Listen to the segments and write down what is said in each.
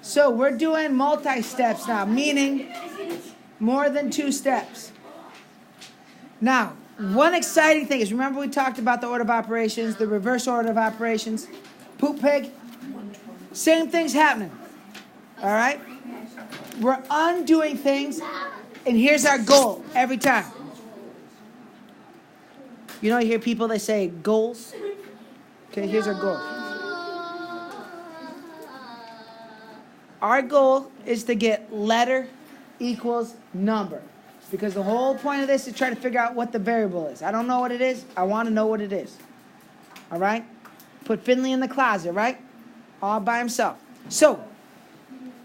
So we're doing multi-steps now, meaning more than 2 steps. Now, one exciting thing is, remember we talked about the order of operations, the reverse order of operations? Poop pig? Same thing's happening. All right? We're undoing things, and here's our goal every time. You know, you hear people, they say goals. Okay, here's our goal. Our goal is to get letter equals number. Because the whole point of this is try to figure out what the variable is. I don't know what it is. I want to know what it is. All right? Put Finley in the closet, right? All by himself. So,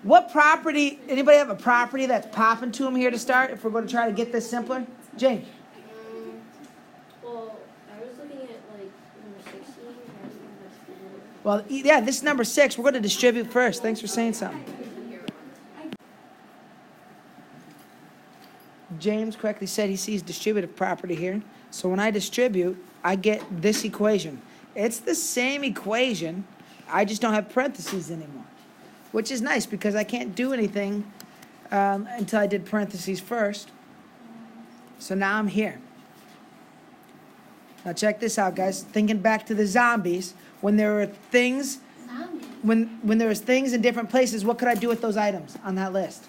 what property, anybody have a property that's popping to him here to start if we're going to try to get this simpler? Jane. Well, I was looking at like number 16. Well, yeah, this is number 6. We're going to distribute first. Thanks for saying something. James correctly said he sees distributive property here. So when I distribute, I get this equation. It's the same equation. I just don't have parentheses anymore, which is nice because I can't do anything until I did parentheses first. So now I'm here. Now check this out, guys. Thinking back to the zombies, when there were things, when there was things in different places, what could I do with those items on that list?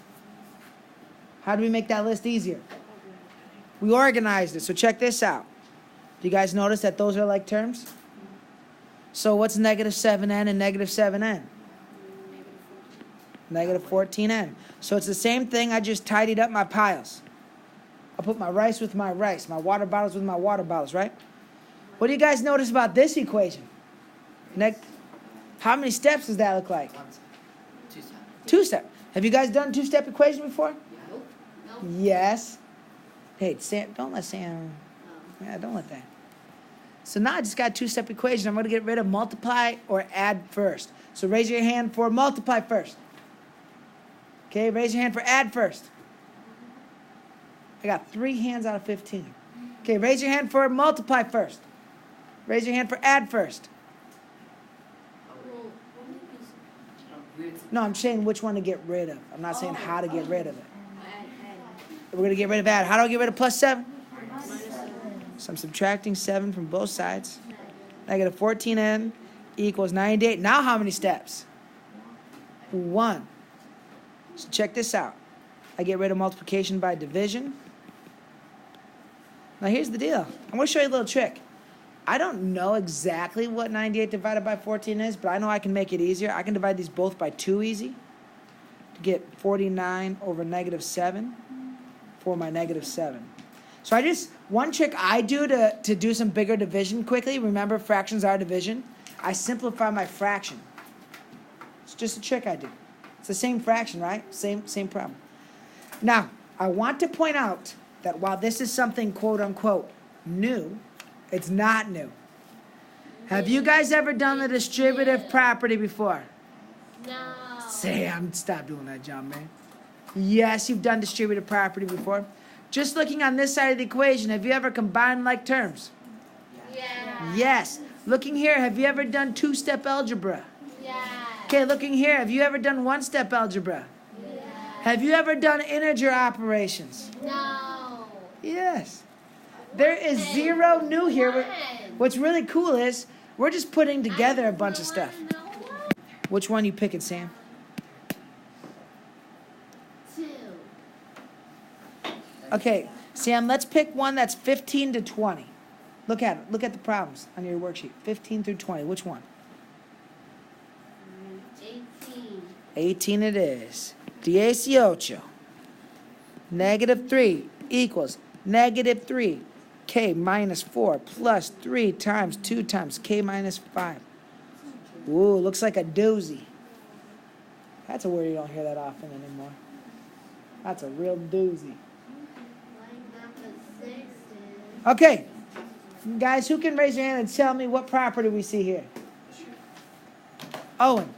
How do we make that list easier? We organized it. So check this out. Do you guys notice that those are like terms? So what's negative 7n and negative 7n? Negative 14n. So it's the same thing. I just tidied up my piles. I'll put my rice with my rice, my water bottles with my water bottles, right? What do you guys notice about this equation? How many steps does that look like? 2 steps. 2 steps. Have you guys done 2-step equation before? Yes. Hey, Sam, don't let Sam. Yeah, don't let that. So now I just got a 2-step equation. I'm going to get rid of multiply or add first. So raise your hand for multiply first. Okay, raise your hand for add first. I got 3 hands out of 15. Okay, raise your hand for multiply first. Raise your hand for add first. No, I'm saying which one to get rid of. I'm not saying how to get rid of it. We're going to get rid of add. How do I get rid of plus 7? So I'm subtracting 7 from both sides. Negative 14n equals 98. Now how many steps? 1. So check this out. I get rid of multiplication by division. Now here's the deal. I'm going to show you a little trick. I don't know exactly what 98 divided by 14 is, but I know I can make it easier. I can divide these both by 2 easy to get 49 over negative 7 for my negative 7. So one trick I do to do some bigger division quickly, remember fractions are division, I simplify my fraction. It's just a trick I do. It's the same fraction, right? Same problem. Now, I want to point out that while this is something quote-unquote new, it's not new. Have you guys ever done the distributive property before? No. Sam, stop doing that, John, man. Yes, you've done distributive property before. Just looking on this side of the equation, have you ever combined like terms? Yeah. Yes. Looking here, have you ever done 2-step algebra? Yeah. Okay, looking here, have you ever done 1-step algebra? Yeah. Have you ever done integer operations? No. Yes. There is 0 new here. What's really cool is we're just putting together a bunch of stuff. Which one you picking, Sam? 2. Okay, Sam, let's pick one that's 15 to 20. Look at it. Look at the problems on your worksheet. 15 through 20. Which one? 18. 18 it is. 18. Negative 3 equals negative 3k minus 4 plus 3 times 2 times k minus 5. Ooh, looks like a doozy. That's a word you don't hear that often anymore. That's a real doozy. Okay. Guys, who can raise your hand and tell me what property we see here? Owen.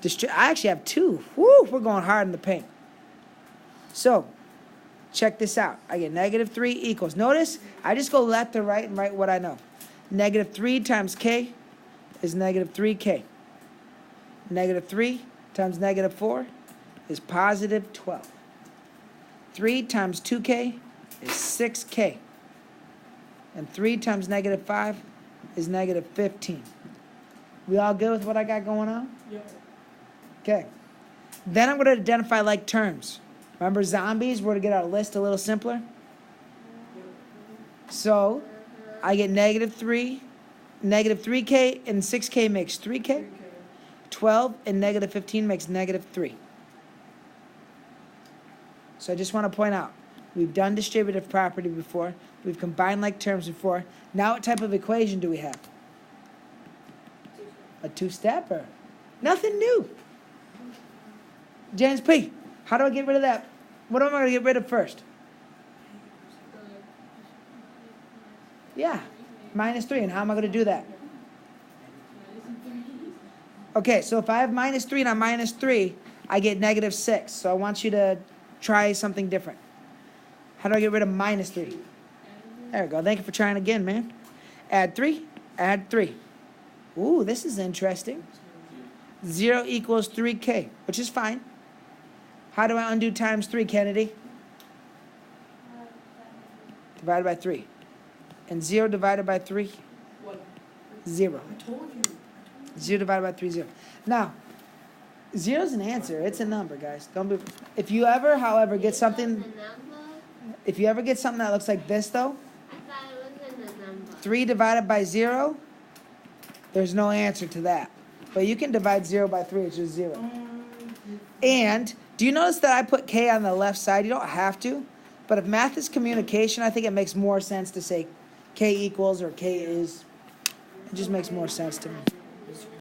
I actually have 2. Woo, we're going hard in the paint. So, check this out. I get negative 3 equals. Notice, I just go left to right and write what I know. Negative 3 times k is negative 3k. Negative 3 times negative 4 is positive 12. 3 times 2k is 6k. And 3 times negative 5 is negative 15. We all good with what I got going on? Yep. Okay. Then I'm going to identify like terms. Remember zombies? We're going to get our list a little simpler. So I get negative 3. Negative 3k and 6k makes 3k. 12 and negative 15 makes negative 3. So I just want to point out, we've done distributive property before. We've combined like terms before. Now what type of equation do we have? A two-stepper. Nothing new. James P., how do I get rid of that? What am I going to get rid of first? Yeah, minus 3. And how am I going to do that? Okay, so if I have minus 3 and I'm minus 3, I get negative 6. So I want you to try something different. How do I get rid of minus 3? There we go. Thank you for trying again, man. Add 3. Add 3. Ooh, this is interesting. 0 equals 3k, which is fine. How do I undo times 3, Kennedy? Divided by 3. And 0 divided by 3? 0. 0 divided by 3, 0. Now, 0 is an answer. It's a number, guys. Don't be. If you ever, however, get something. If you ever get something that looks like this, though. I thought it was in the number. 3 divided by 0. There's no answer to that. But you can divide 0 by 3, which is 0. And do you notice that I put k on the left side? You don't have to. But if math is communication, I think it makes more sense to say k equals or k is. It just makes more sense to me.